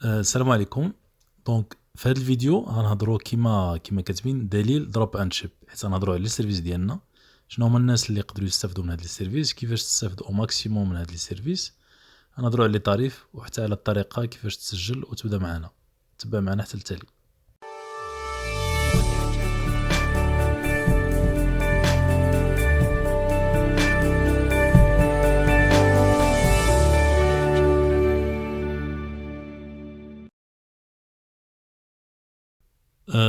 السلام عليكم. دونك في هذا الفيديو غنهضروا كيما كاتبين دليل دروب اند شيب، حيت غنهضروا على لي سيرفيس ديالنا، شنو هما الناس اللي يقدروا يستافدوا من هاد لي سيرفيس، كيفاش تستافد او ماكسيموم من هاد لي سيرفيس. غنهضروا على لي طريف وحتى على الطريقه كيفاش تسجل وتبدا معنا. تبع معنا حتى التالي.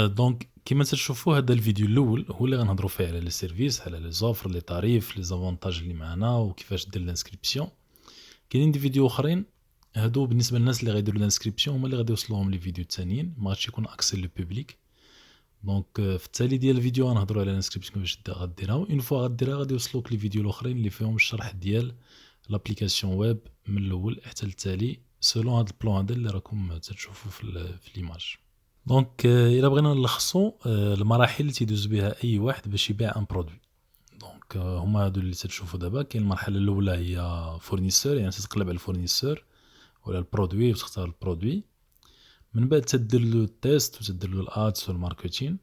دونك كيما تشوفوا هذا الفيديو الاول هو اللي غنهضروا فيه على لي سيرفيس، على لي زوفر، لي طريف، لي زافونتاج اللي معنا وكيفاش دير الانسكريبسيون. كاينين دي فيديو اخرين، هادو بالنسبه للناس اللي غيديروا الانسكريبسيون هما اللي غادي يوصلوهم لي فيديو الثانيين، ما غاديش يكون اكسي لو بوبليك. دونك في التالي ديال الفيديو غنهضروا على الانسكريبسيون كيفاش غديرها، اون فوا غديرها غادي يوصلوك لي فيديو الاخرين اللي فيهم الشرح ديال لابليكاسيون ويب من الاول حتى للتالي سولون هاد البلان هذا اللي راكم تشوفوا في ليماج. دونك الا بغينا نلخصوا المراحل اللي تيدوز بها اي واحد باش يبيع ان برودوي. دونك هما هادو اللي تشوفوا دابا. كاين المرحله الاولى هي فورنيسور، يعني تتقلب على الفورنيسور ولا البرودوي وتختار البرودوي. من بعد تدير له التيست وتدير له الادس والماركتين.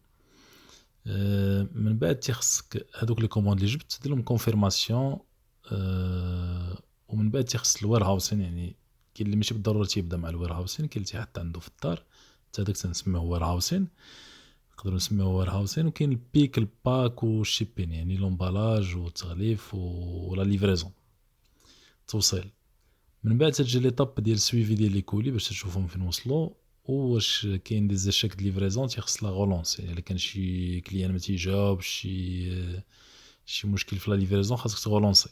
من بعد تيخصك هذوك لي كوموند اللي جبت تدير لهم كونفيرماسيون. ومن بعد تيخص الوير هاوسين، يعني كاين اللي ماشي بالضروره تيبدا مع الوير هاوسين، كاين اللي تيحط عنده في الدار، حتى هذاك تنسميوه وير هاوسين، نقدروا نسميوه وير هاوسين. وكاين البيك الباك والشيبين، يعني لومبالاج والتغليف ولا ليفريزون توصيل. من بعد تجي ليطاب ديال السويفي ديال لي كولي باش تشوفهم فين وصلوا، واش كاين دي زاشاك د ليفريزون تيخص لا غولونس، يعني الا كان شي كليان ما تيجاوبش، شي مشكل في لا ليفريزون خاصك تغولونسي.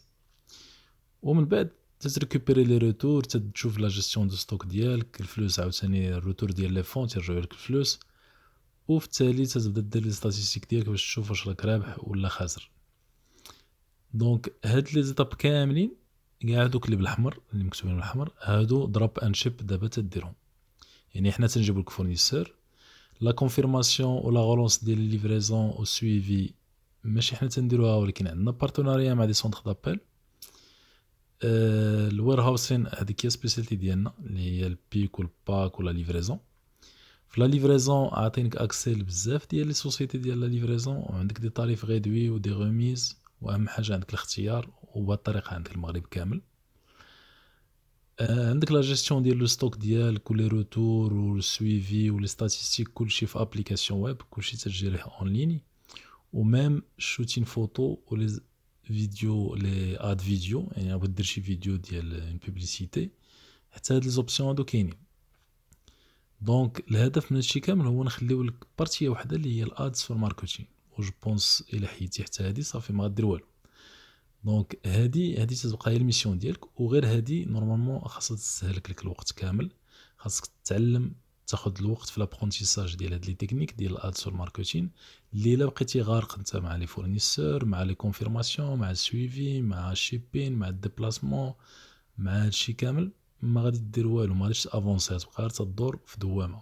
ومن بعد تتريكوبيري لي روتور، تشوف لا جيستيون دو ستوك ديالك، الفلوس عاوتاني الروتور ديال لي فون تيرجعوا لك الفلوس. وفي التالي تتبدا دير لي ستاتيستيك ديالك باش تشوف واش راك رابح ولا خاسر. دونك هاد لي زيتاب كاملين كاع هادوك اللي بالاحمر اللي مكتوبين بالاحمر هادو دروب ان شيب دابا تديرهم. يعني حنا تنجيبو لك فورنيسور، لا كونفيرماسيون ولا غولونس ديال ليفريزون او سويفي ماشي حنا تنديروها، ولكن عندنا بارتناريا مع دي سونتر دابيل. الوير هاوسين هذيك هي سبيسياليتي ديالنا اللي هي البيك والباك ولا ليفريزون. في لا ليفريزون عاطينك اكسي لبزاف ديال لي سوسيتي ديال لا ليفريزون، وعندك دي طاريف غيدوي ودي غوميز، واهم حاجه عندك الاختيار، وبهذه الطريقه عندك المغرب كامل. عندك لا جيستيون ديال لو ستوك ديالك ولي روتور والسويفي ولي ستاتيستيك، كلشي في ابليكاسيون ويب، كلشي تجيريه اون ليني. وميم شوتين فوتو ولي فيديو لي اد فيديو، يعني بغيت دير شي فيديو ديال اون بوبليسيتي، حتى هاد لي زوبسيون هادو كاينين. دونك الهدف من هادشي كامل هو نخليو لك بارتيه وحده اللي هي الادز في الماركتين، و جو بونس الا حيدتي حتى هادي صافي ما غدير والو. دونك هادي تتبقى هي الميسيون ديالك، وغير هادي نورمالمون خاصها تستهلك لك الوقت كامل، خاصك تتعلم تاخد الوقت في لابرونتيساج ديال هاد لي تكنيك ديال الادز والماركتين، اللي الا بقيتي غارق انت مع لي فورنيسور، مع لي كونفيرماسيون، مع السويفي، مع الشيبين، مع الديبلاسمون، مع هادشي كامل ما غادي دير والو، ما غاديش افونسي، تبقى غير تدور في دوامه.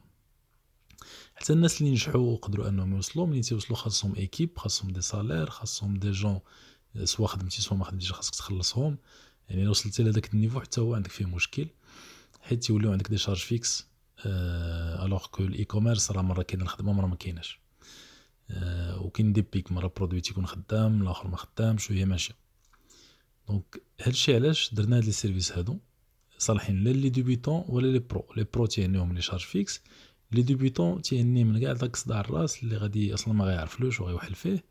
حتى الناس اللي نجحوا وقدروا انهم يوصلوا، ملي تيوصلوا خاصهم ايكيب، خاصهم دي سالير، خاصهم دي جون، سوا خدمتي سوا ما خدمتيش خاصك تخلصهم. يعني الا وصلتي لهذاك النيفو حتى هو عندك فيه مشكل، حيت تيوليو عندك دي شارج فيكس. الوغ كو الاي كوميرس راه مره كاينه الخدمه مره ما كايناش. وكاين دي بيك، مره برودوي تيكون خدام الاخر ما خدامش وهي ماشيه. دونك هادشي علاش درنا هاد لي سيرفيس هادو صالحين لا لي ديبيتون ولا لي برو. لي برو تيعنيهم لي شارج فيكس، لي ديبيتون تيعني من كاع داك صداع الراس اللي غادي اصلا ما غيعرفلوش وغيوحل فيه.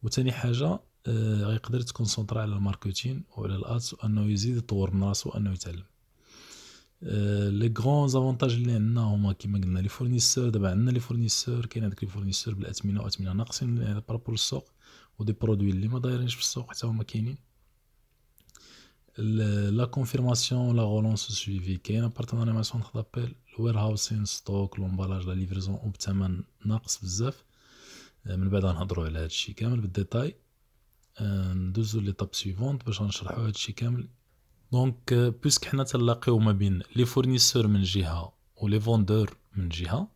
وثاني حاجه غيقدر يتكونسونطرا على الماركتين وعلى الادس، وانه يزيد يطور من راسو وانه يتعلم. لي غران زافونتاج اللي عندنا هما كيما قلنا لي فورنيسور. دابا عندنا لي فورنيسور، كاين هذاك لي فورنيسور بالاثمنه واثمنه ناقصين بارابور للسوق، ودي برودوي اللي ما دايرينش في السوق حتى هما كاينين. لا كونفيرماسيون لا غولونس سويفي كاينه بارتناريا مع سونتر دابيل. الوير هاوسين ستوك لومبالاج لا ليفريزون وبثمن ناقص بزاف. من بعد غنهضروا على هادشي كامل بالديتاي. ندوزو ليطاب سويفونت باش غنشرحوا هادشي كامل. دونك بويسك حنا تنلاقيو ما بين لي فورنيسور من جهه ولي فوندور من جهه.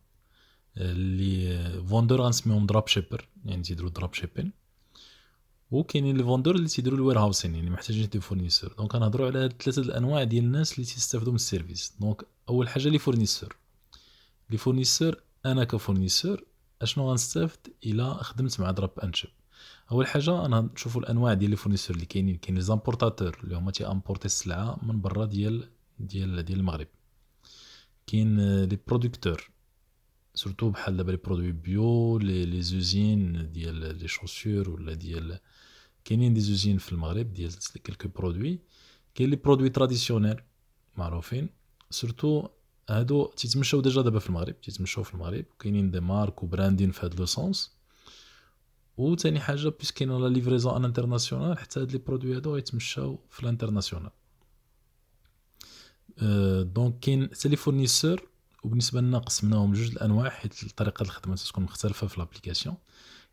لي فوندور غنسميهم دروب شيبر، يعني تيديروا دروب شيبين. وكاينين لي فوندور اللي تيديروا الوير هاوسين، يعني محتاجين دي فورنيسور. دونك غنهضروا على هاد ثلاثه الانواع ديال الناس اللي تيستافدوا من السيرفيس. دونك اول حاجه لي فورنيسور، لي فورنيسور انا كفورنيسور اشنو غنستافد الا خدمت مع دروب اند شيب؟ اول حاجه انا نشوفوا الانواع ديال لي فورنيسور اللي كاينين. كاين لي زامبورتاتور اللي هما تي امبورتي السلعه من برا ديال المغرب. كاين لي برودكتور سورتو بحال دابا لي برودوي بيو، لي زوزين ديال لي شوسور ولا ديال، كاينين دي زوزين في المغرب ديال كلكو برودوي. كاين لي برودوي تراديسيونيل معروفين، سورتو هادو تيتمشاو ديجا دابا في المغرب، تيتمشاو في المغرب وكاينين دي مارك وبراندين في هاد لو سونس. و تاني حاجه بيس كاينه لا ليفريزون ان انترناسيونال، حتى هاد لي برودوي هادو غيتمشاو في الانترناسيونال. دونك كاين حتى لي فورنيسور، وبالنسبه لنا قسمناهم جوج الانواع حيت طريقه الخدمه تكون مختلفه في لابليكاسيون.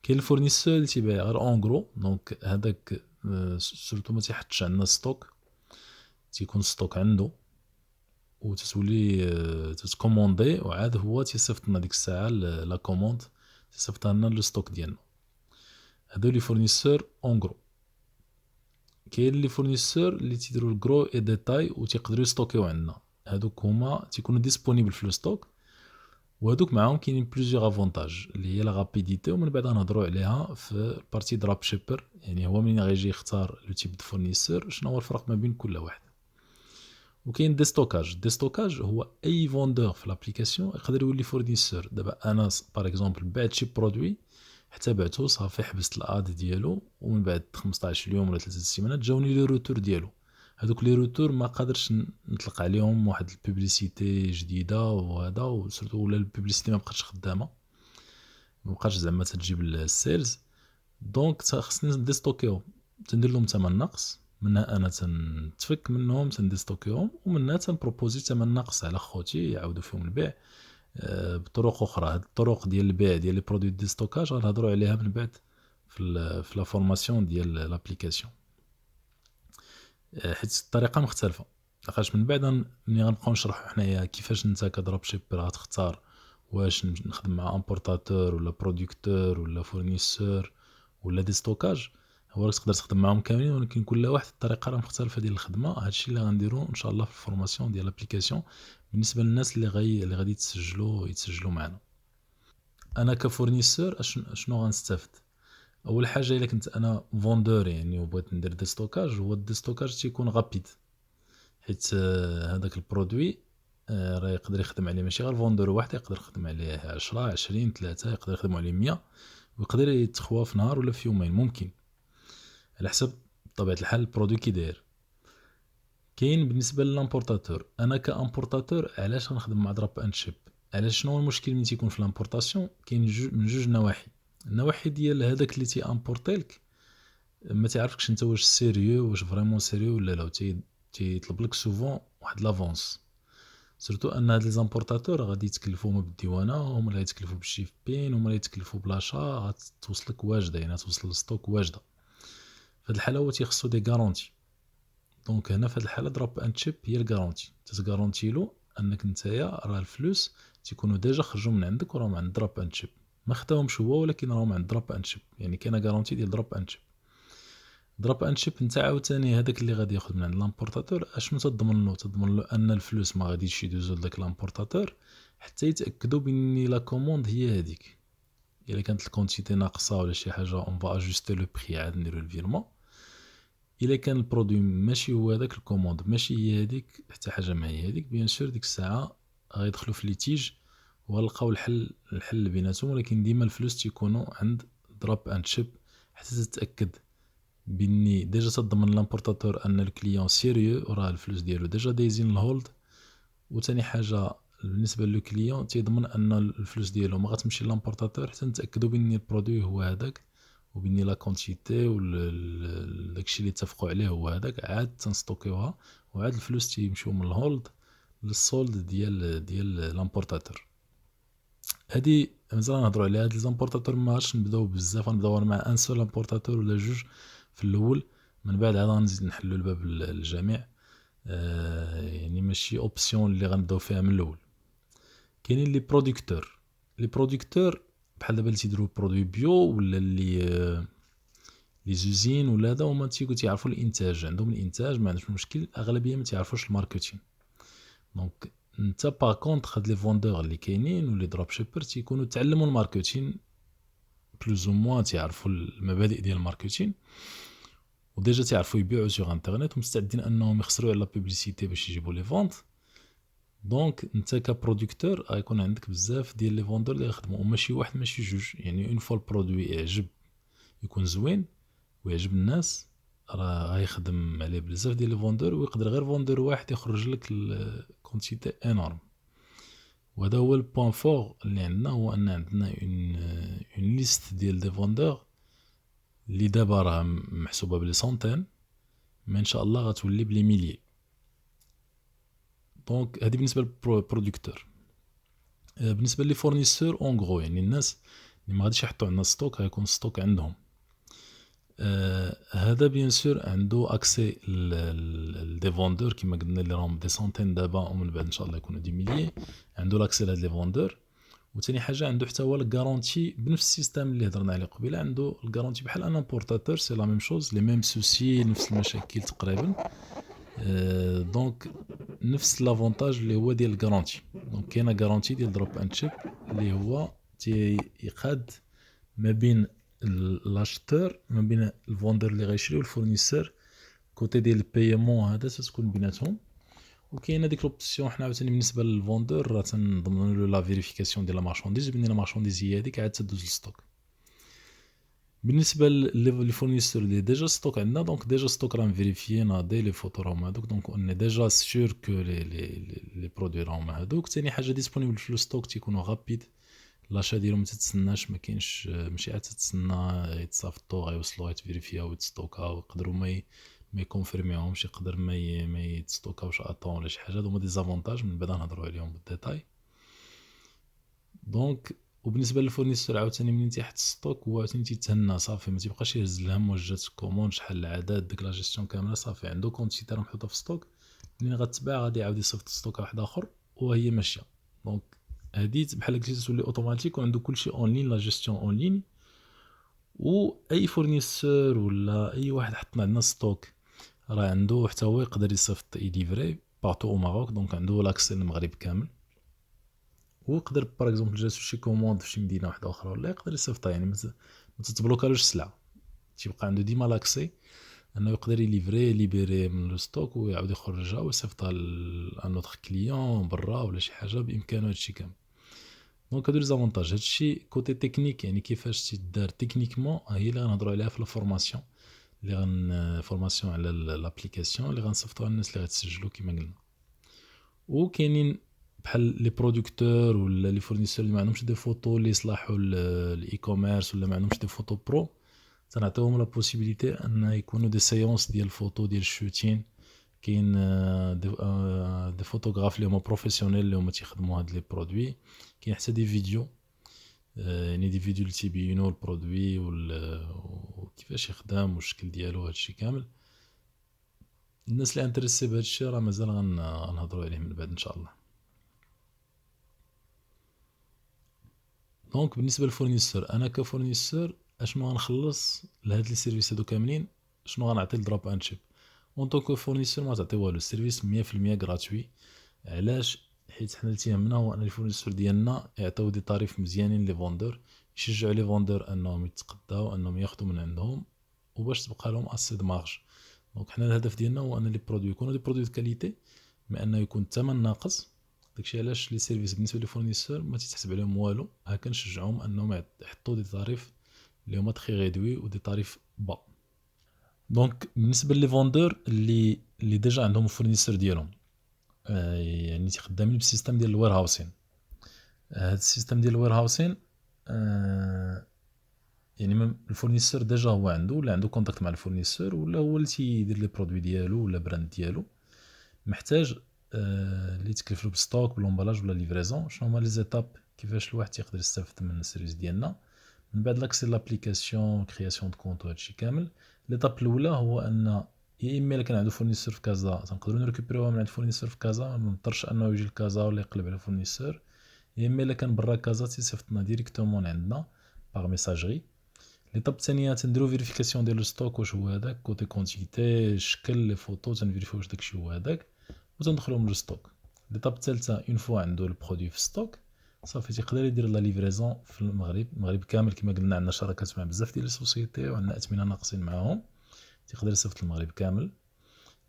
كاين الفورنيسور اللي تيبيع غير اون غرو، دونك هذاك سورتو ما تيحطش عندنا ستوك، تيكون ستوك عنده وتتولي تتكوموندي وعاد هو تيصيفط لنا ديك الساعه لا كوموند، تيصيفط لنا لو ستوك ديالنا. هادو لي فورنيسور اون غرو. كاين لي فورنيسور اللي تيديروا الكرو اي ديتاي وتيقدروا يستوكيو عندنا، هادوك هما تيكونوا ديسپونيبل في لو ستوك، وهادوك معاهم كاينين بليزيوغ افونتاج اللي هي لا رابيديتي، ومن بعد غنهضروا عليها في البارتي دراب شيبر. يعني هو منين غيجي يختار لو تيب دو فورنيسور شنو هو الفرق ما بين كل واحد. وكاين ديستوكاج هو اي فوندور في لابليكاسيون يقدر يولي فورنيسور. دابا انا باغ اكزومبل بعت شي برودوي، حتى بعتو صافي حبست الاد ديالو، ومن بعد 15 يوم ولا 3 سيمانات جاوني لي روتور ديالو. هذوك لي روتور ما قادرش نطلق عليهم واحد البوبليسيتي جديده وهذا، وسورتو ولا البوبليسيتي ما بقاتش خدامه، ما بقاش زعما تجيب السيلز. دونك خصني نديستوكيهم، تندير لهم ثمن ناقص، منها انا تنتفك منهم تنديستوكيهم، ومنها تنبروبوزي ثمن ناقص على خوتي يعاودوا فيهم البيع بطرق اخرى. هاد الطرق ديال البيع ديال لي برودوي دي ستوكاج غنهضروا عليها من بعد في لا فورماسيون ديال لابليكاسيون، حيت الطريقه مختلفه. لاخاطش من بعد ملي غنبقاو نشرحوا حنايا كيفاش انت كدروب شيبر غتختار واش نخدم مع امبورتاتور ولا برودكتور ولا فورنيسور ولا دي ستوكاج، هو راك تقدر تخدم معاهم كاملين، ولكن كل واحد الطريقه راه مختلفه ديال الخدمه. هادشي اللي غنديرو ان شاء الله في الفورماسيون ديال لابليكاسيون بالنسبه للناس اللي غادي يتسجلوا معنا. انا كفورنيسور شنو غنستافد؟ اول حاجه الا كنت انا فوندور يعني وبغيت ندير دي ستوكاج، هو دي ستوكاج تيكون غابيد، حيت هذاك البرودوي راه يقدر يخدم عليه ماشي غير فوندور واحد، يقدر يخدم عليه 10 20 3، يقدر يخدم عليه 100، ويقدر يتخوا في نهار ولا في يومين ممكن، على حسب طبيعه الحال البرودوي كي داير. كاين بالنسبه للامبورتاتور، انا كامبورتاتور علاش غنخدم مع دروب اند شيب؟ علاش شنو هو المشكل ملي تيكون في الامبورطاسيون؟ كاين من جوج نواحي. النواحي ديال هذاك اللي تي امبورتيلك ما تعرفكش انت واش سيريو، واش فريمون سيريو ولا لا، تيطلب لك سوفون واحد لافونس. سورتو ان هاد لي زامبورتاتور غادي يتكلفوا هما بالديوانه، هما اللي غيتكلفوا بالشيبين، هما اللي يتكلفوا بلاشا، غتوصلك واجده يعني توصل للستوك واجده. فهاد الحاله هو تيخصو دي غارونتي. دونك هنا في هاد الحاله دروب اند شيب هي الغارونتي، تتغارونتي له انك نتايا راه الفلوس تيكونوا ديجا خرجوا من عندك وراهم عند دروب اند شيب، ما خداهمش هو ولكن راهم عند دروب اند شيب، يعني كاينه غارونتي ديال دروب اند شيب. دروب اند شيب نتا عاوتاني هذاك اللي غادي ياخذ من عند لامبورتاتور اشنو تضمن له؟ تضمن له ان الفلوس ما غاديش يدوزو لذاك لامبورتاتور حتى يتاكدوا بان لا كوموند هي هذيك. الا كانت الكونتيتي ناقصه ولا شي حاجه اون فا اجوستي لو بري، عاد نديرو الفيرمون. الا كان البرودوي ماشي هو هذاك، الكوموند ماشي هي هذيك، حتى حاجه ما هي هذيك، بيان سور ديك الساعه غيدخلوا في ليتيج وغنلقاو الحل بيناتهم، ولكن ديما الفلوس تيكونوا عند دروب اند شيب حتى تتاكد باني ديجا تضمن لامبورتاتور ان الكليون سيريو وراه الفلوس ديالو ديجا دايزين الهولد. وثاني حاجه بالنسبه لو كليون تيضمن ان الفلوس ديالو ما غتمشي لامبورتاتور حتى نتاكدوا بان البرودوي هو هذاك، وبني لا كونتيتي وداكشي اللي اتفقوا عليه هو هذاك، عاد تنستوكيوها وعاد الفلوس تيمشيو من الهولد للسولد ديال لامبورتاتور. هادي مزال نهضروا عليها. هاد ليزامبورتاتور ماش نبداو بزاف، غنبداو مع ان سول امبورتاتور ولا جوج في الاول، من بعد عاد غنزيد نحلوا الباب للجميع. يعني ماشي اوبسيون اللي غنبداو فيها من الاول. كاينين لي برودكتور بحال دابا اللي تيديروا برودوي بيو ولا اللي لي زوزين ولا هذا، هما تيعرفوا الانتاج، عندهم الانتاج ما عندهمش مشكل، اغلبيه ما تيعرفوش الماركتين. دونك انت باغ كونطخ هاد لي فوندور اللي كاينين ولي دروب شيبر تيكونوا تعلموا الماركتين بلوز او موان، تيعرفوا المبادئ ديال الماركتين وديجا تيعرفوا يبيعوا سوغ انترنت ومستعدين انهم يخسروا على لا بوبليسيتي باش يجيبوا لي فونت. دونك انت كبرودكتور غيكون عندك بزاف ديال لي فوندور اللي يخدموا، وماشي واحد ماشي جوج. يعني اون فوا البرودوي يعجب يكون زوين ويعجب الناس، راه غيخدم عليه بزاف ديال لي فوندور، ويقدر غير فوندور واحد يخرج لك كونتيتي انورم. وهذا هو البوان فور اللي عندنا، هو ان عندنا اون ليست ديال دي فوندور اللي دابا راه محسوبه بلي سونتين، ما ان شاء الله غتولي بلي ميليي. دونك هذه بالنسبه للبرودكتور. بالنسبه لي فورنيسور اون غرو، يعني الناس اللي ما غاديش يحطوا عندنا ستوك، غيكون ستوك عندهم. هذا بيان سور عنده اكسي لدي فوندور كما قلنا اللي راهم دي سونتين دابا، ومن بعد ان شاء الله يكونوا دي ميليي. عنده لاكسي لهاد لي فوندور. وثاني حاجه عنده حتى هو الكارونتي بنفس السيستم اللي هضرنا عليه قبيله. عنده الكارونتي بحال ان امبورتاتور، سي لا ميم شوز، لي ميم سوسي، نفس المشاكل تقريبا. دونك نفس لافونتاج اللي هو ديال الكارونتي. دونك كاينه كارونتي ديال دروب اند شيب اللي هو تيقاد ما بين لاشتور، ما بين الفوندور اللي غيشري والفورنيسور. كوتي ديال البيمون هذا تتكون بيناتهم. وكاينه ديك لوبسيون حنا عاوتاني بالنسبه للفوندور راه تنضمنوا له لا فيريفيكاسيون ديال لا مارشونديز، بان لا مارشونديز هي هذيك عاد تدوز للستوك. بالنسبه لي فورنيسور اللي ديجا ستوك عندنا، دونك ديجا ستوك راه فيريفيي ناضي لي فوتو راهم هذوك، دونك اون ديجا سيور كو لي برودوي راهم هذوك. ثاني حاجه ديسپونيبل في لو ستوك تيكونوا غابيد، لاشا ديالهم ما تتسناش، ما كاينش ماشي عاد تتسنى يتصافطوا غيوصلوا غيتفيريفياو ويتستوكاو، يقدروا ما يكونفيرميهمش، يقدر ما يتستوكاوش اطون ولا شي حاجه. هادو هما دي زافونتاج من بعد نهضروا عليهم بالديتاي. دونك وبالنسبه للفورنيسور عاوتاني منين تيحط ستوك هو عاوتاني تيتهنى صافي، ما تيبقاش يهز الهم واش جات كوموند شحال العدد، ديك لا جيستيون كامله صافي عنده كونتيتي راه محطوطه في ستوك. منين غتباع غادي يعاود يصيفط ستوك واحد اخر وهي ماشيه. دونك هادي بحال هكا تولي اوتوماتيك وعنده كلشي اون لين، لا جيستيون اون لين. و اي فورنيسور ولا اي واحد حطنا عندنا ستوك راه عنده حتى هو يقدر يصيفط يليفري بارتو او ماروك، دونك عنده لاكسي للمغرب كامل. ويقدر باغ اكزومبل جاتو شي كوموند في شي مدينه واحده اخرى ولا يقدر يصيفطها، يعني ما تتبلوكالوش السلعه، تيبقى عنده ديما لاكسي انه يقدر يليفري ليبيري من لو ستوك ويعاود يخرجها ويصيفطها لان اوتر كليون برا ولا شي حاجه بامكانه هادشي كامل. دونك هادو لي زافونتاج. هادشي كوتي تكنيك، يعني كيفاش تيدار تكنيكمون هي اللي غنهضروا عليها في الفورماسيون، اللي فورماسيون على لابليكاسيون اللي غنصيفطوها للناس اللي غتسجلوا كما قلنا. وكاينين بحال لي برودكتور ولا لي فورنيسور اللي ما عندهمش دي فوتو اللي يصلحوا الاي كوميرس ولا ما عندهمش دي فوتو برو، تنعطيوهم لا بوسيبيليتي ان يكونوا دي سيونس ديال الفوتو ديال الشوتين. كاين دي فوتوغراف اللي هما بروفيسيونيل اللي هما تيخدموا هاد لي برودوي. كاين حتى دي فيديو، يعني دي فيديو اللي تيبينوا البرودوي وكيفاش يخدم والشكل ديالو هادشي كامل. الناس اللي انتريسي بهادشي راه مازال غنهضروا عليه من بعد ان شاء الله. دونك بالنسبه للفورنيسور، انا كفورنيسور اشنو غنخلص لهاد لي سيرفيس هادو كاملين، شنو غنعطي لدروب اند شيب. اون طونك فورنيسور ما تعطي والو، السيرفيس 100% غراتوي. علاش؟ حيت حنا اللي تيهمنا هو ان الفورنيسور ديالنا يعطيو دي طاريف مزيانين لي فوندور، يشجعوا لي فوندور انهم يتقداو انهم ياخذوا من عندهم، وباش تبقى لهم اسي د مارج. دونك حنا الهدف ديالنا هو ان لي برودوي يكونوا دي برودوي دو كاليتي، ما انه يكون الثمن ناقص. داكشي علاش لي سيرفيس بالنسبه لي فورنيسور ما تيتحسب عليهم والو، ها كنشجعهم انهم يحطوا دي طاريف اللي هما تري ريدوي ودي طاريف با. دونك بالنسبه لي فوندور اللي ديجا عندهم فورنيسور ديالهم، يعني خدامين بالسيستم ديال الوير هاوسين. هاد السيستم ديال الوير هاوسين يعني الفورنيسور ديجا هو عنده ولا عنده كونتاكت مع الفورنيسور ولا هو اللي تيدير لي برودوي ديالو ولا براند ديالو، محتاج اللي يتكلف له بالستوك بالامبالاج ولا ليفريزون. شنو هما لي زيتاب كيفاش الواحد يقدر يستافد من السيرفيس ديالنا من بعد لاكسي لابليكاسيون كرياسيون دو كونط وهادشي كامل. ليطاب الاولى هو ان يا اما الا كان عنده فورنيسور في كازا تنقدروا نريكوبيروها من عند فورنيسور في كازا، ما نضطرش انه يجي لكازا ولا يقلب على فورنيسور. يا اما الا كان برا كازا تيصيفطنا ديريكتومون عندنا باغ ميساجري. ليطاب الثانيه تنديرو فيريفيكاسيون ديال الستوك واش هو هذاك كوتي كونتيتي الشكل لي فوتو، تنفيريفيو واش داكشي هو هذاك وتندخلهم للستوك. ليطاب الثالثه اون فوا عنده البرودوي في ستوك صافي تيقدر يدير لا ليفريزون في المغرب كامل. كما قلنا عندنا شراكات مع بزاف ديال السوسيتي وعندنا اثمنه ناقصين معاهم. تيقدر يصيفط المغرب كامل،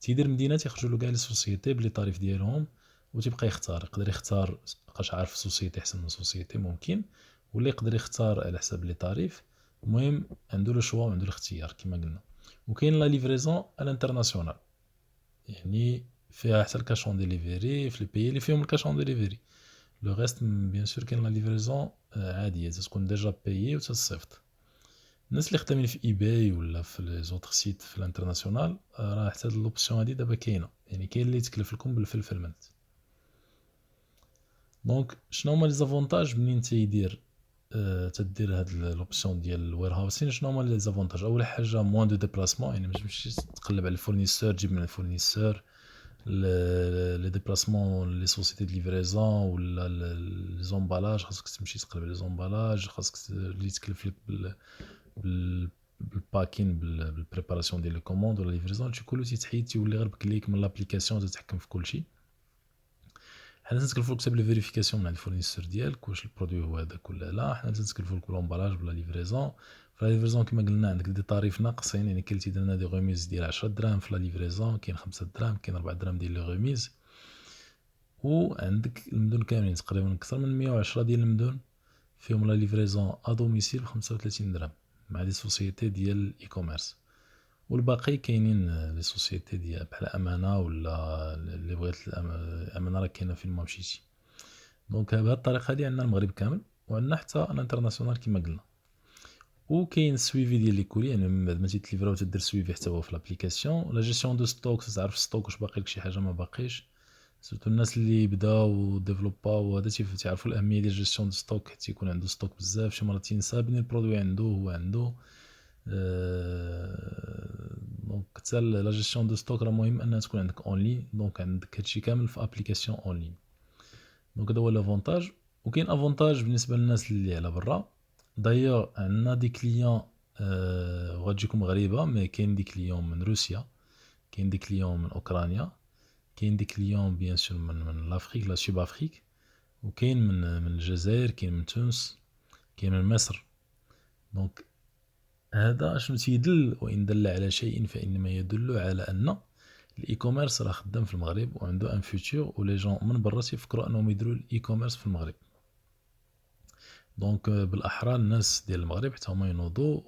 تيدير مدينه تيخرجوا له كاع لي سوسيتي بلي طاريف ديالهم وتيبقى يختار. يقدر يختار بقاش عارف سوسيتي احسن من سوسيتي ممكن، ولا يقدر يختار على حساب لي طاريف. المهم عنده لو شوا وعنده الاختيار كما قلنا. وكاين لا ليفريزون الانترناسيونال، يعني فيها حتى الكاشون ديليفري في البيي اللي فيهم الكاشون ديليفري. لو ريست بيان سور كاين لا ليفريزون عاديه تكون ديجا بايي وتصيفط. الناس اللي خدامين في اي باي ولا في لي زوتر سيت في الانترناسيونال راه حتى هاد لوبسيون هادي دابا كاينه، يعني كاين اللي يتكلف لكم بالفلفل ملت. دونك شنو هما لي زافونتاج منين تيدير تدير هاد لوبسيون ديال الوير هاوسين؟ شنو هما لي زافونتاج؟ اول حاجه موان دو ديبلاسمون، يعني ما تمشيش تقلب على الفورنيسور تجيب من الفورنيسور. لي ديبلاسمون لي سوسيتي دو ليفريزون ولا لي زومبالاج خاصك تمشي تقلب على لي زومبالاج، خاصك اللي يتكلف لك بالباكين بالبريباراسيون ديال لي كوموند ولا ليفريزون. هادشي كله تيتحيد تيولي غير بكليك من لابليكاسيون تتحكم في كلشي. حنا تنتكلفو حتى بلي فيريفيكاسيون من عند الفورنيسور ديالك واش البرودوي هو هذاك ولا لا. حنا تنتكلفو لك لومبالاج ولا ليفريزون. في لا ليفريزون كما قلنا عندك دي طاريف ناقصين، يعني كاين اللي تيدير لنا دي غوميز ديال 10 دراهم في لا ليفريزون، كاين 5 دراهم، كاين 4 دراهم ديال لي غوميز. وعندك المدن كاملين تقريبا اكثر من 110 ديال المدن فيهم لا ليفريزون ا دوميسيل ب 35 درهم مع دي سوسيتي ديال الاي كوميرس. والباقي كاينين لي سوسيتي ديال بحال امانه ولا اللي بغيت امانه راه كاينه فين ما مشيتي. دونك بهذه الطريقه هذه عندنا المغرب كامل وعندنا حتى الانترناسيونال كما قلنا. وكاين السويفي ديال لي كولي، يعني من بعد ما تيتليفراو تدير سويفي حتى هو في لابليكاسيون. لا جيستيون دو ستوك تعرف ستوك واش باقي لك شي حاجه ما باقيش. سورتو الناس اللي بداو ديفلوباو هذا تيعرفوا الاهميه ديال جيستيون دو ستوك، حيت يكون عنده ستوك بزاف شي مرات تينسى بني البرودوي عنده هو عنده. دونك حتى لا جيستيون دو ستوك راه مهم انها تكون عندك اون لين. دونك عندك هادشي كامل في ابليكاسيون اون لين. دونك هذا هو لافونتاج. وكاين افونتاج بالنسبه للناس اللي على برا. دايوغ عندنا دي كليون غتجيكم غريبه، مي كاين دي كليون من روسيا، كاين دي كليون من اوكرانيا، كاين دي كليون بيان سور من لافريك لا سوب افريك، وكاين من الجزائر، كاين من تونس، كاين من مصر. دونك هذا شنو تيدل؟ وان دل على شيء فانما يدل على ان الاي كوميرس راه خدام في المغرب وعنده ان فيوتور، ولي جون من برا تيفكروا انهم يديروا الاي كوميرس في المغرب. دونك بالاحرى الناس ديال المغرب حتى هما ينوضوا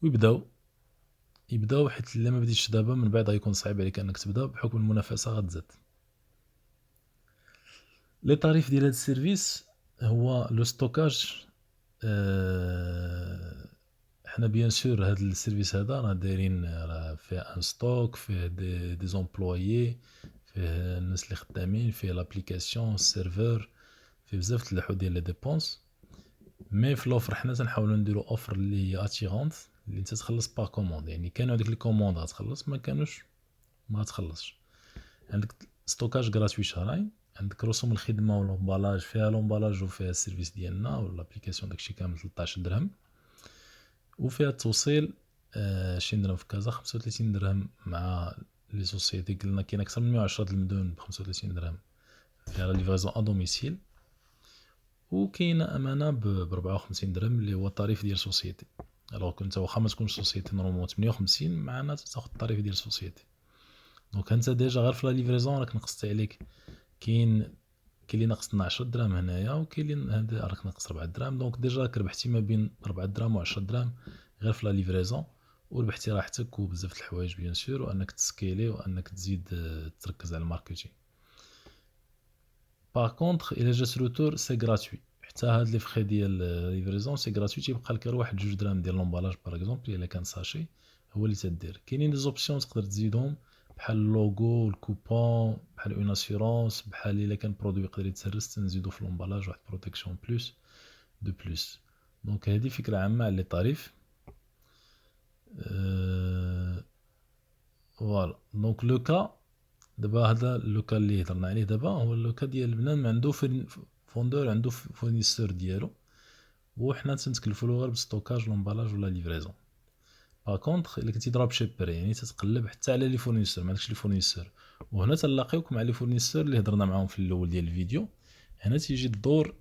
ويبداو حيت الا ما بديتش دابا من بعد غيكون صعيب عليك انك تبدا بحكم المنافسه غتزاد. لي طاريف ديال هاد السيرفيس هو لو ستوكاج. حنا بيان سور هاد السيرفيس هذا راه دايرين راه فيه ان ستوك، فيه دي زومبلويي، فيه الناس اللي خدامين، فيه لابليكاسيون السيرفور، فيه بزاف تلحو ديال لي ديبونس. مي في لوفر حنا تنحاولوا نديرو اوفر اللي هي اتيغونت، اللي انت تخلص با كوموند، يعني كانوا هذيك لي كوموند غتخلص، ما كانوش ما تخلصش. عندك ستوكاج غراتوي شهرين، عندك رسوم الخدمه والامبالاج، فيها لومبالاج وفيها السيرفيس ديالنا ولا لابليكاسيون داكشي كامل 13 درهم، وفيها التوصيل 20 درهم في كازا، 35 درهم مع لي سوسيتي. قلنا كاين اكثر من 110 د المدن ب 35 درهم فيها لا ليفريزون ا دوميسيل. وكاينه امانه ب 54 درهم اللي هو الطريف ديال سوسيتي. الوغ كنت واخا ما تكونش سوسيتي نورمالمون 58 معنا تاخذ الطريف ديال سوسيتي. دونك انت ديجا غير في لا ليفريزون راك نقصت عليك. كاين اللي ناقصنا 10 دراهم هنايا، وكاين اللي هذا راك ناقص 4 دراهم. دونك ديجا راك ربحتي ما بين 4 دراهم و 10 دراهم غير في لا ليفريزون، وربحتي راحتك وبزاف د الحوايج بيان سور، وانك تسكيلي وانك تزيد تركز على الماركتينغ. باغ كونطخ الا جات روتور سي غراتوي، حتى هاد لي فخي ديال ليفريزون سي غراتوي، تيبقى لك غير واحد 2 دراهم ديال لومبالاج باغ اكزومبل الا كان ساشي هو اللي تدير. كاينين دي زوبسيون تقدر تزيدهم بحال اللوغو والكوبون، بحال اون اسيرونس، بحال الا كان برودوي يقدر يتسرس تنزيدو في لومبالاج واحد بروتيكسيون بلوس دو بلوس. دونك هذه فكره عامه على لي طاريف. فوالا دونك لو كا دابا هذا لو كا اللي هضرنا عليه دابا هو لو كا ديال بنادم عنده فوندور عنده فورنيسور ديالو، وحنا تنتكلفوا له غير بالستوكاج لومبالاج ولا ليفريزون. باغ كونطخ الا كنتي دروب شيبر يعني تتقلب حتى على لي فورنيسور، ما عندكش لي فورنيسور وهنا تنلاقيوك مع لي فورنيسور اللي هضرنا معاهم في الاول ديال الفيديو. هنا تيجي الدور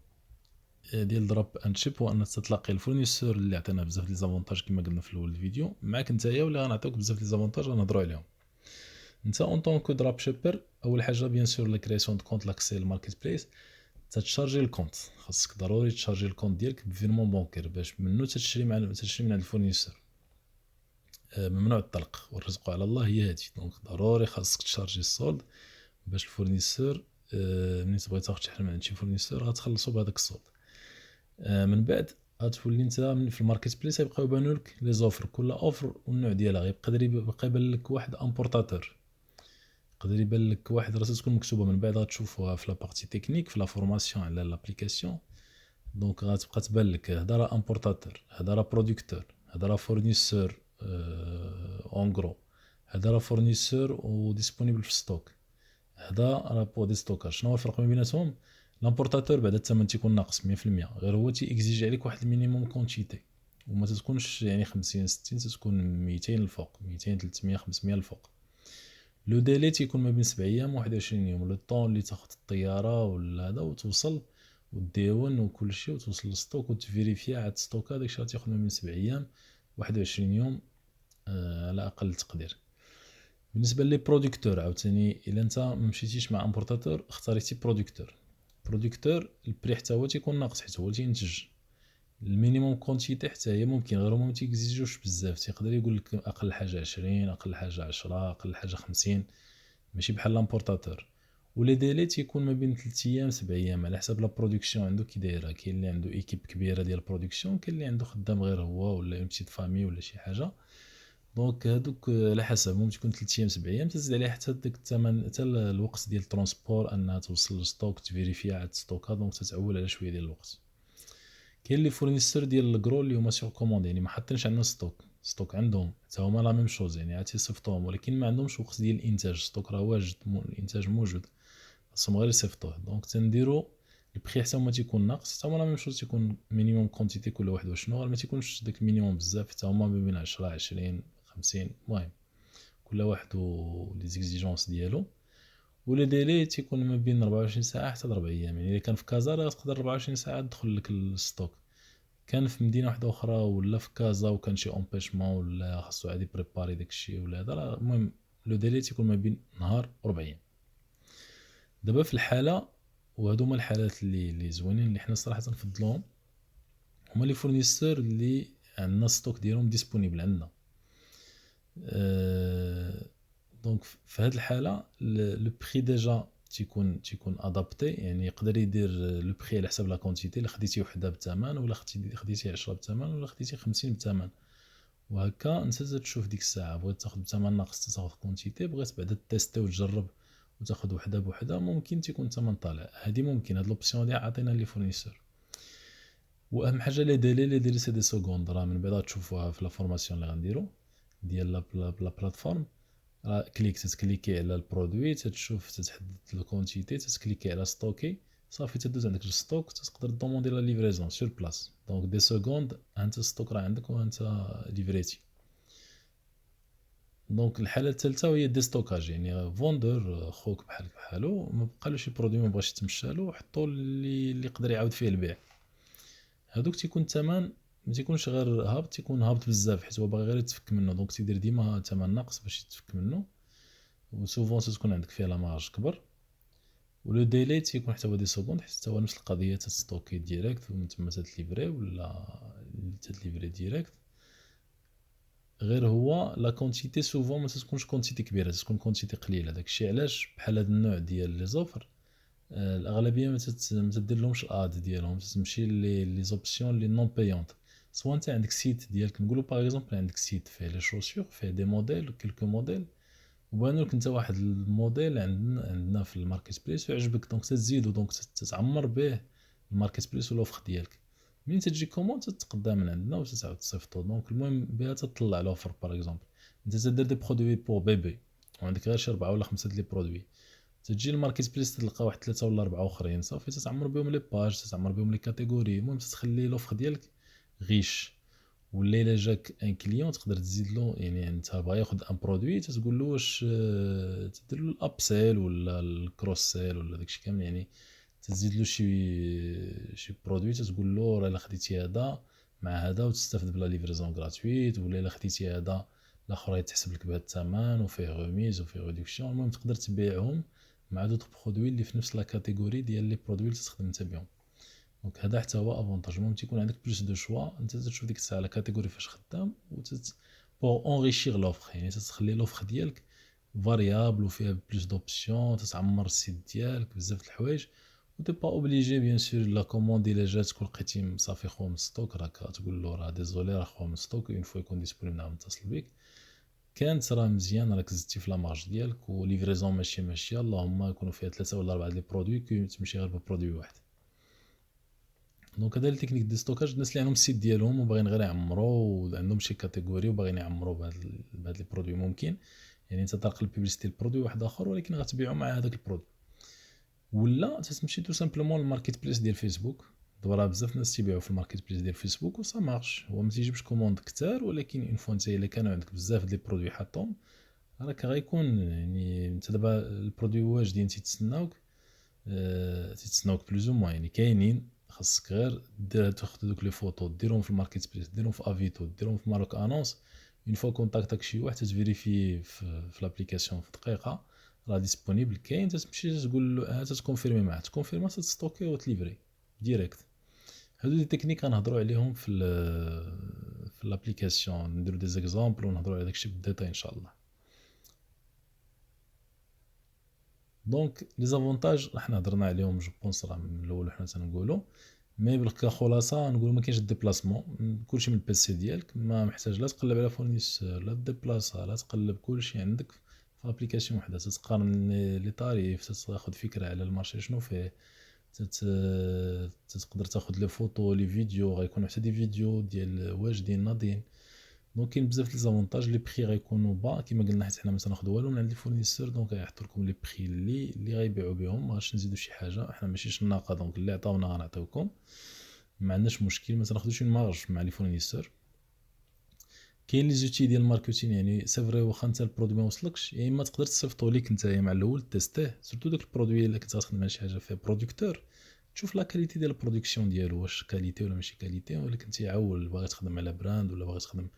ديال دروب اند شيب، هو ان تتلاقي الفورنيسور اللي عطينا بزاف ديال زافونتاج كما قلنا في الاول الفيديو معاك نتايا، ولا غنعطيوك بزاف ديال زافونتاج غنهضروا عليهم. انت اون طونك دروب شيبر، اول حاجه بيان سور لا كرياسيون دو كونت لاكسي للماركت بليس. تتشارجي الكونت، خاصك ضروري تشارجي الكونت ديالك بفيرمون بونكير باش منو تشري من عند الفورنيسور. ممنوع الطلق والرزق على الله، هي هادي. دونك ضروري خاصك تشارجي السولد باش الفورنيسور ملي تبغي تاخد شي حاجه من عند شي فورنيسور غتخلصو بهذاك السولد. من بعد غتولي انت في الماركت بليس يبقاو يبانوا لك لي زوفر، كل اوفر والنوع ديالها. يبقى يبان لك واحد امبورطاتور، يقدر يبان لك واحد راه تكون مكتوبه، من بعد غتشوفوها في لا بارتي تكنيك في لا فورماسيون على لابليكاسيون. دونك غتبقى تبان لك هذا راه امبورطاتور، هذا راه برودكتور، هذا راه فورنيسور اون غرو، هذا راه فورنيسور و ديسپونيبل في ستوك، هذا راه بو دي ستوكاج. شنو هو الفرق ما بيناتهم؟ لامبورطاتور بعدا الثمن تيكون ناقص 100%، غير هو تيكزيجي عليك واحد المينيموم كونتيتي، وما تكونش يعني 50 60، تكون 200 الفوق، 200 300 500 الفوق. لو ديلي تيكون ما بين 7 ايام و 21 يوم، لو طون اللي تاخد الطياره ولا هذا وتوصل وديون وكل شيء وتوصل للستوك وتفيريفي عاد ستوك، هذاك الشيء تاخد ما بين 7 ايام و 21 يوم على اقل تقدير. بالنسبه لي برودكتور عاوتاني، الا انت ما مشيتيش مع امبورطاتور اختاريتي برودكتور البري حتى هو تيكون ناقص حيت هو تينتج المينيموم كونتيتي، حتى هي ممكن، غير هما ما تيكزيجوش بزاف. تيقدر يقول لك اقل حاجه 20، اقل حاجه 10، اقل حاجه 50، ماشي بحال لامبورطاتور. ولي ديلي تيكون ما بين 3 ايام 7 ايام على حسب لا برودكسيون عنده كي دايره. كاين اللي عنده ايكيب كبيره ديال برودكسيون، كاين اللي عنده خدام غير هو ولا اون بتيت فامي ولا شي حاجه. دونك هادوك على حسب، ممكن تكون 3 ايام 7 ايام، تزيد عليه حتى داك الثمن حتى الوقت ديال الترونسبور انها توصل للستوك تفيريفي عاد ستوكا، دونك تتعول على شويه ديال الوقت. كاين لي فورنيسور ديال الكرو اللي هما سيغ كوموند، يعني ما حاطينش عندنا ستوك عندهم حتى هما لا ميم شوز، يعني عاد تيصيفطوهم ولكن ما عندهمش وقت ديال الانتاج. ستوك راه واجد، الانتاج موجود، خاصهم غير يصيفطوه. دونك تنديرو البري حتى هما تيكون ناقص، حتى هما لا ميم شوز تيكون مينيموم كونتيتي كل واحد وشنو، غير ما تيكونش داك المينيموم بزاف، حتى هما ما بين 10 20 50. المهم كل واحد و لي زيكزيجونس ديالو. ولي ديلي تيكون ما بين 24 ساعه حتى 4 ايام، يعني الا كان في كازا راه تقدر 24 ساعه تدخل لك الستوك. كان في مدينه واحده اخرى ولا في كازا وكان شي امبيشمون ولا خاصو عادي بريباري داكشي ولا هذا، راه المهم لو ديلي تيكون ما بين نهار و 4 ايام. دابا في الحاله، وهادو هما الحالات اللي زوينين اللي حنا صراحه نفضلوهم، هما لي فورنيسور اللي عندنا ستوك ديالهم ديسپونيبل عندنا. دونك في هذه الحاله لو بري ديجا تيكون ادابتي، يعني يقدر يدير لو بري على حسب لا كونتيتي. الا خديتي وحده بثمن، ولا خديتي 10 بثمن، ولا خديتي 50 بثمن، وهكا انت تشوف ديك الساعه بغيت تاخذ بثمن ناقص تاخذ كونتيتي، بغيت بعدا تيستي وتجرب وتاخذ وحده بوحده، ممكن تيكون الثمن طالع. هذه ممكن، هاد لوبسيون دي عطينا لي فورنيسور. واهم حاجه لي ديلي سي دي سكوند، راه من بعد تشوفوها في لا فورماسيون اللي غنديرو ديال لا بلاتفورم. تتكليكي على البرودوي، تتشوف تتحدد الكونتيتي، تتكليكي على ستوكي، صافي تدوز عندك الستوك، تقدر دوموندي لا ليفريزون سور بلاص. دونك دي سكوند انت الستوك راه عندك وانت ليفريتي. دونك الحاله الثالثه هي دي ستوكاج، يعني فوندور خوك بحالك بحالو ما بقالوش شي برودوي ما بغاش يتمشالو، حطو اللي يقدر يعاود فيه البيع. هادوك تيكون الثمن ما تيكونش غير هابط، تيكون هابط بزاف حيت هو باغي غير يتفك منه، دونك تيدير ديما ثمن ناقص باش يتفك منه، وسوفون تكون عندك فيها لا مارج كبر. ولو ديلي تيكون حتى هو دي سكوند، حتى هو نفس القضيه، تستوكي ديريكت ومن تما تليفري ولا تليفري ديريكت. غير هو لا كونتيتي سوفون ما تكونش كونتيتي كبيره، تكون كونتيتي قليله. داكشي علاش بحال هذا النوع ديال لي زوفر الاغلبيه ما تدير لهمش الاد ديالهم، تمشي لي زوبسيون لي نون بايونت. سواء انت عندك سيت ديالك، نقولوا باغ اكزومبل عندك سيت فيه لي شوسور، فيه دي موديل كلكو موديل، وبانوا لك انت واحد الموديل عندنا في الماركت بليس ويعجبك، دونك تزيدو، دونك تتعمر به الماركت بليس والاوفر ديالك. منين تجي كوموند تتقدا من عندنا وتتعاود تصيفطو. دونك المهم بها تطلع لوفر. باغ اكزومبل انت تدير دي برودوي بور بيبي وعندك غير شي 4 ولا 5 ديال لي برودوي، تجي الماركت بليس تلقى واحد 3 ولا 4 اخرين، صافي تتعمر بهم لي باج، تتعمر بهم لي كاتيجوري. المهم تخلي لوفر ديالك غيش ولا الا جاك ان كليون تقدر تزيد له، يعني انت باغي ياخذ ان برودوي تقول له واش تدير له الابسيل ولا الكروس سيل ولا داكشي كامل، يعني تزيد له شي برودوي تقول له راه الا خديتي هذا مع هذا وتستافد بلا ليفريزون غراتويت، ولا الا خديتي هذا الاخر يتحسب لك بهذا الثمن وفيه غوميز وفيه ريدكسيون. المهم تقدر تبيعهم مع دوطخ برودوي اللي في نفس لا كاتيجوري ديال لي برودوي اللي تستخدم انت بهم. دونك هذا حتى هو افونتاج. المهم تيكون عندك بلوس دو شوا، انت تشوف ديك الساعه لا كاتيجوري فاش خدام بور اونريشير لوفر، يعني تخلي لوفر ديالك فاريابل وفيها بلوس دوبسيون، تتعمر السيت ديالك بزاف د الحوايج. و تي با اوبليجي بيان سور لا كوموند الا جات تكون لقيتي صافي خو من ستوك، راك تقول له راه ديزولي راه خو من ستوك، اون فوا يكون ديسپونيبل نعاود نتصل بك. كانت راه مزيان، راك زدتي في لا مارج ديالك، وليفريزون ماشيه اللهم يكونوا فيها 3 ولا 4 لي برودوي كي تمشي غير ببرودوي واحد. دونك هذا التكنيك ديال ستوكاج، الناس اللي عندهم السيت ديالهم وباغيين غير يعمروا وعندهم شي كاتيجوري وباغيين يعمروا بهاد لي برودوي، ممكن يعني انت طارق البيبليسيتي البرودوي واحد اخر ولكن غتبيعو مع هذاك البرودوي. ولا تمشي تو سامبلومون الماركت بليس ديال فيسبوك. دابا راه بزاف الناس تيبيعوا في الماركت بليس ديال فيسبوك وسا مارش، هو ما تيجيبش كوموند كثار، ولكن اون فوا انت الا كانوا عندك بزاف ديال لي برودوي حاطهم راك غيكون يعني انت دابا البرودوي واجدين تيتسناوك، تيتسناوك بلوز او موان، يعني كاينين. خاصك غير دير تاخذ دوك لي فوتو ديرهم في الماركت بليس، ديرهم في افيتو، ديرهم في ماروك انونس. اون فوا كونتاكتك شي واحد تفيريفي في لابليكاسيون في دقيقه راه ديسپونيبل كاين، تمشي تقول له تكونفيرمي معاه، تكونفيرما تستوكي وتليفري ديريكت. هادو دي تكنيك غنهضروا عليهم في لابليكاسيون، نديرو دي زيكزامبل ونهضروا على داكشي بالديتاي ان شاء الله. دونك لي زافونتاج حنا هضرنا عليهم، جو بونس راه من الاول حنا تنقولوا. مي بالخلاصه نقولوا ما كاينش الديبلاسمون، كلشي من البيسي ديالك، ما محتاج لا تقلب على فورنيسور لا ديبلاصا، لا تقلب كلشي عندك في ابليكاسيون وحده، تتقارن لي طاريف، تاخذ فكره على المارشي شنو فيه، تت... تقدر تاخذ لي فوتو لي فيديو، غيكونوا حتى دي فيديو ديال واجدين ناضين. دونك كاين بزاف ديال زافونتاج، لي بري غيكونوا با كيما قلنا، حيت حنا ما تناخذ والو من عند الفورنيسور، دونك غيحطوا لكم لي بري اللي غيبيعوا بهم، ما غاش نزيدوا شي حاجه، حنا ماشي شناقه، دونك اللي عطاونا غنعطيوكم، ما عندناش مشكل، ما تناخذوش اون مارج مع لي فورنيسور. كاين لي زوتي ديال الماركتين، يعني سي فري واخا انت البرودوي ما وصلكش، يا اما تقدر تصيفطو ليك نتايا مع الاول تيستيه، سورتو داك البرودوي الا كنت غتخدم على شي حاجه فيها برودكتور، تشوف لا كاليتي ديال البرودكسيون ديالو واش كاليتي ولا ماشي كاليتي، ولا كنتي عاول باغي تخدم على براند ولا باغي تخدم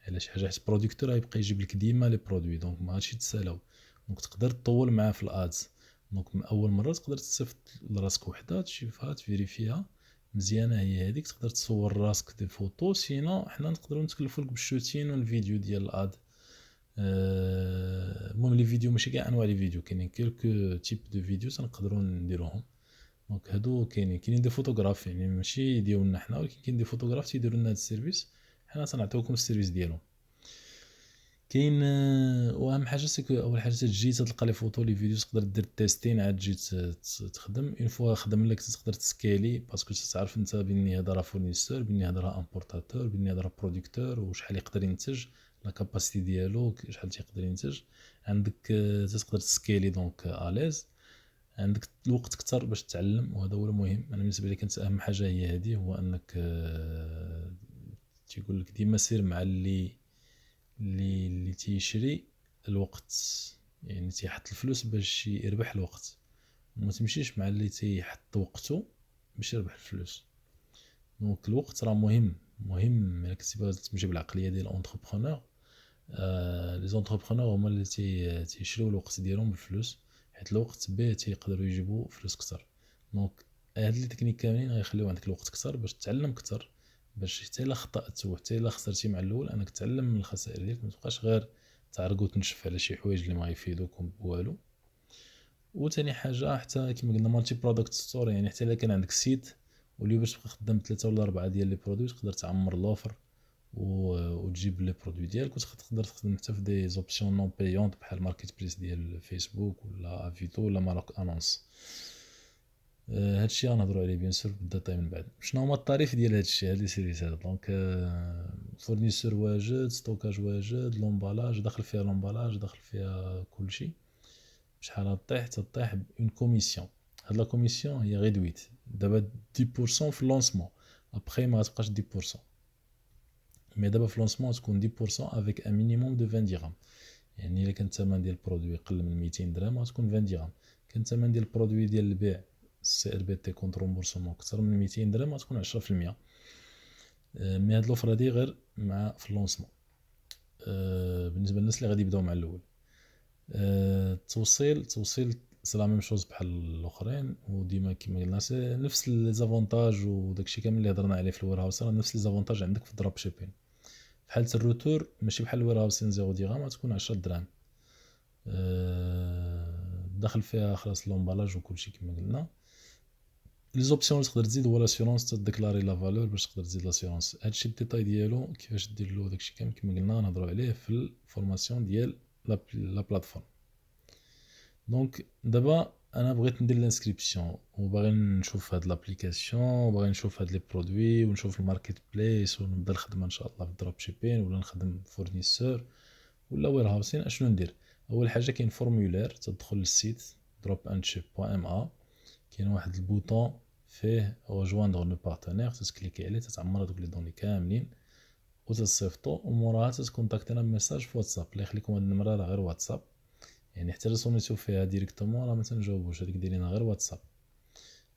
على شي حاجه، حيت البرودكتور غيبقى يجيب لك ديما لي برودوي، دونك ما غاديش يتسالاو، دونك تقدر تطول معاه في الادز. دونك من اول مره تقدر تصيفط لراسك وحده تشوفها تفيريفيها مزيانه، هي هذيك تقدر تصور راسك دي فوتو، سينو حنا نقدروا نتكلفوا لك بالشوتين والفيديو ديال الاد. المهم لي فيديو ماشي كاع انواع لي فيديو، كاينين كيلكو تيب دو فيديو تنقدروا نديروهم. دونك هادو كاينين دي فوتوغراف، يعني ماشي ديالنا حنا، ولكن كاين دي فوتوغراف تيديروا لنا هاد السيرفيس، حنا تنعطيوكم السيرفيس ديالهم. كاين واهم حاجه سيكو اول حاجه تجي تلقى لي فوتو لي فيديو، تقدر دير تيستين عاد تجي تخدم، اون فوا خدم لك تقدر تسكيلي، باسكو تعرف انت بني هذا راه فورنيسور، بني هذا راه امبورطاتور، بني هذا راه برودكتور، وشحال يقدر ينتج، لا كاباسيتي ديالو شحال تيقدر ينتج عندك، تقدر تسكيلي دونك اليز، عندك الوقت اكثر باش تتعلم، وهذا هو المهم. انا بالنسبه لي كانت اهم حاجه هي هذه، هو انك تيقول لك ديما سير مع اللي تيشري الوقت، يعني تيحط الفلوس باش يربح الوقت، وما تمشيش مع اللي تيحط وقته باش يربح الفلوس. دونك الوقت راه مهم ملي كتبغي تمشي بالعقليه ديال الانتربرونور. لي زونتربرونور هما اللي تيشريو الوقت ديالهم بالفلوس، حيت الوقت به تيقدروا يجيبوا فلوس كتر. دونك هاد لي تكنيك كاملين غيخليو عندك الوقت كتر باش تتعلم كتر، باش حتى الا خطأت وحتى الا خسرتي مع الاول انك تتعلم من الخسائر ديالك، ما تبقاش غير تعرق وتنشف على شي حوايج اللي ما يفيدوكم بوالو. وثاني حاجه حتى كما قلنا مالتي برودكت ستور، يعني حتى الا كان عندك سيت واليوم باش تبقى خدام 3 ولا 4 ديال لي برودوي، تقدر تعمر لوفر وتجيب لي برودوي ديالك، وتقدر تخدم حتى في دي زوبسيون نون بايونت بحال ماركت بليس ديال فيسبوك ولا افيتو ولا ماروك انونس. هادشي غنهضروا عليه بيان سور بالديتاي من بعد، شنو هما الطريف ديال هادشي، هاد لي سيرفيسات. دونك فورنيسور واجد، ستوكاج واجد، لومبالاج داخل فيها، لومبالاج داخل فيها كلشي. بشحال طيح تطيح اون كوميسيون، هاد لا كوميسيون هي غيدويت دابا 10% في اللونسمون، ابخي ما غتبقاش 10%. مي دابا في لونسمون تكون 10% افيك ان مينيموم دو 20 درهم. يعني الا كان الثمن ديال البرودوي قل من 200 درهم غتكون 20 درهم. كان الثمن ديال البرودوي ديال البيع سي ار بي تي كونت رومبورسمون اكثر من 200 درهم غتكون 10%. مي هاد لوفر هادي غير مع في اللونسمون بالنسبه للناس اللي غادي يبداو مع الاول. التوصيل سي لا ميم شوز بحال الاخرين، وديما كيما قلنا سي نفس لي زافونتاج وداكشي كامل اللي هضرنا عليه في الوير هاوس، راه نفس لي زافونتاج عندك في الدروب شيبين. في حاله الروتور ماشي بحال الوير هاوسين 0 درهم، غتكون 10 دراهم. داخل فيها خلاص لومبالاج وكلشي كما قلنا. لي زوبسيون اللي تقدر تزيد هو لاسيورونس، تديكلاري لا فالور باش تقدر تزيد لاسيورونس. هادشي الديتاي ديالو كيفاش دير له داكشي كامل كما قلنا نهضروا عليه في الفورماسيون ديال لا بلاتفورم. دونك دابا انا بغيت ندير الانسكريبسيون وباغي نشوف هاد لابليكاسيون وباغي نشوف هاد لي برودوي ونشوف الماركت بليس ونبدا الخدمه ان شاء الله في الدروب شيبين ولا نخدم فورنيسور ولا وير هاوسين. اشنو ندير؟ اول حاجه كاين فورمولير تدخل للسيت dropandship.ma، كاين واحد البوطون فيه rejoindre لو بارتنير، تكليكي عليه تتعمر هذوك لي دوني كاملين وتتصيفطو، وموراها تكونتاكتينا بميساج في واتساب. الله يخليكم هاد النمره راه غير واتساب، يعني حتى رسوميتو فيها ديريكتومون راه ما تنجاوبوش، هذيك دايرينها غير واتساب.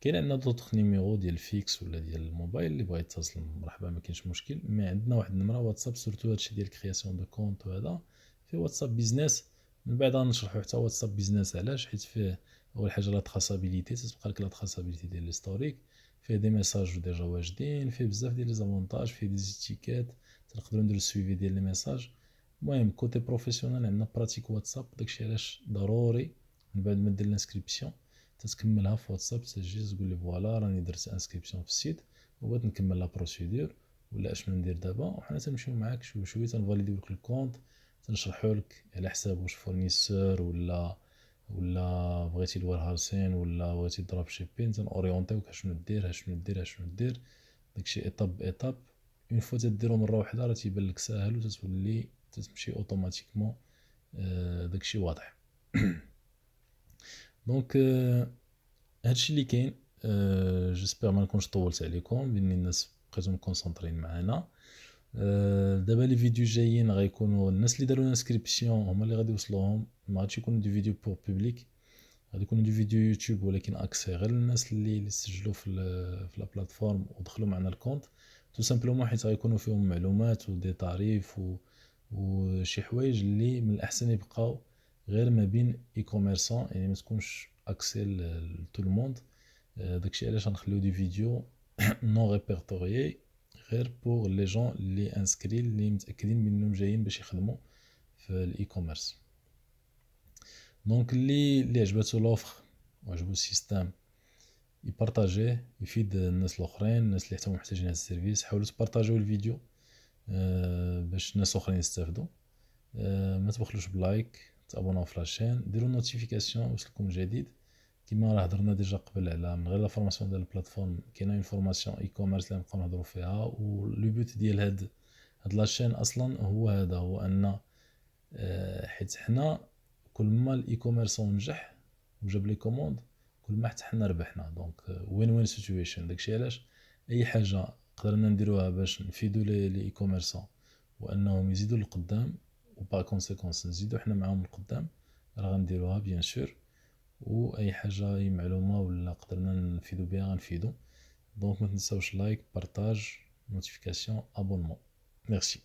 كاين عندنا دوطخ نيميرو ديال فيكس ولا ديال الموبايل اللي بغا يتصل مرحبا ما كاينش مشكل. مي عندنا واحد النمره واتساب سورتو هادشي ديال كرياسيون دو كونط وهذا في واتساب بيزنس. من بعد غنشرحو حتى واتساب بيزنس علاش، حيت فيه اول حاجه لا تراسابيليتي، تتبقى لك لا تراسابيليتي ديال ليستوريك، فيه دي ميساج ديجا واجدين، فيه بزاف ديال لي زافونتاج، فيه دي زيتيكيت تنقدروا نديرو السويفي ديال لي ميساج. المهم كوتي بروفيسيونيل عندنا براتيك واتساب، داكشي علاش ضروري من بعد ما دير الانسكريبسيون تتكملها في واتساب، تسجل تقول لي فوالا راني درت انسكريبسيون في السيت وبغيت نكمل لا بروسيدور ولا اشنو ندير دابا، وحنا تنمشيو معاك شويه شويه تنفاليديو لك الكونط، تنشرحو لك على حساب واش فورنيسور ولا بغيتي الوير هاوسين ولا بغيتي دروب شيبين، تنوريونتيوك اشنو دير اشنو دير اشنو دير، داكشي ايطاب بايطاب. اون فوا تديرو مره واحده راه تيبان لك ساهل وتتولي تتمشي اوتوماتيكمون، داكشي واضح. دونك هادشي اللي كاين. جيسبر ما نكونش طولت عليكم بان الناس بقيتو مكونسونطرين معنا. دابا لي فيديو جايين غيكونوا الناس اللي داروا انسكريبسيون هما اللي غادي يوصلوهم، ما غاديش يكونوا دي فيديو بور بوبليك، غادي يكونوا دي فيديو يوتيوب ولكن اكسي غير الناس اللي سجلوا في لا بلاتفورم ودخلوا معنا الكونت تو سامبلومون، حيت غيكونوا فيهم معلومات ودي تعريف وشي حوايج اللي من الاحسن يبقاو غير ما بين اي كوميرسون، يعني ما تكونش اكسي لتو الموند. داكشي علاش غنخليو دي فيديو نون ريبرتوريي غير بور لي جون اللي انسكري اللي متاكدين منهم جايين باش يخدموا في الاي كوميرس. دونك اللي عجباتو لوفر وعجبو السيستم يبارطاجيه، يفيد الناس الاخرين، الناس اللي حتى محتاجين هذا السيرفيس. حاولوا تبارطاجيو الفيديو باش الناس الاخرين يستافدوا. ما تبخلوش بلايك، تابوناو في لاشين، ديروا نوتيفيكاسيون يوصلكم الجديد. كما راه هضرنا ديجا قبل على من غير لا فورماسيون ديال البلاتفورم، كاينه اون فورماسيون اي كوميرس اللي نبقاو نهضروا فيها، و لو بوت ديال هاد لاشين اصلا هو هذا، هو ان حيت حنا كل ما الاي كوميرسون نجح وجاب لي كوموند كل ما حتى حنا ربحنا. دونك وين وين سيتويشن. داكشي علاش اي حاجه قدرنا نديروها باش نفيدو لي اي كوميرسون وانهم يزيدوا للقدام وبا كونسيكونس نزيدو حنا معاهم القدام، راه غنديروها بيان سور. واي حاجه اي معلومه ولا قدرنا نفيدو بها غنفيدو. دونك ما تنساوش لايك، بارطاج، نوتيفيكاسيون، ابونمون. ميرسي.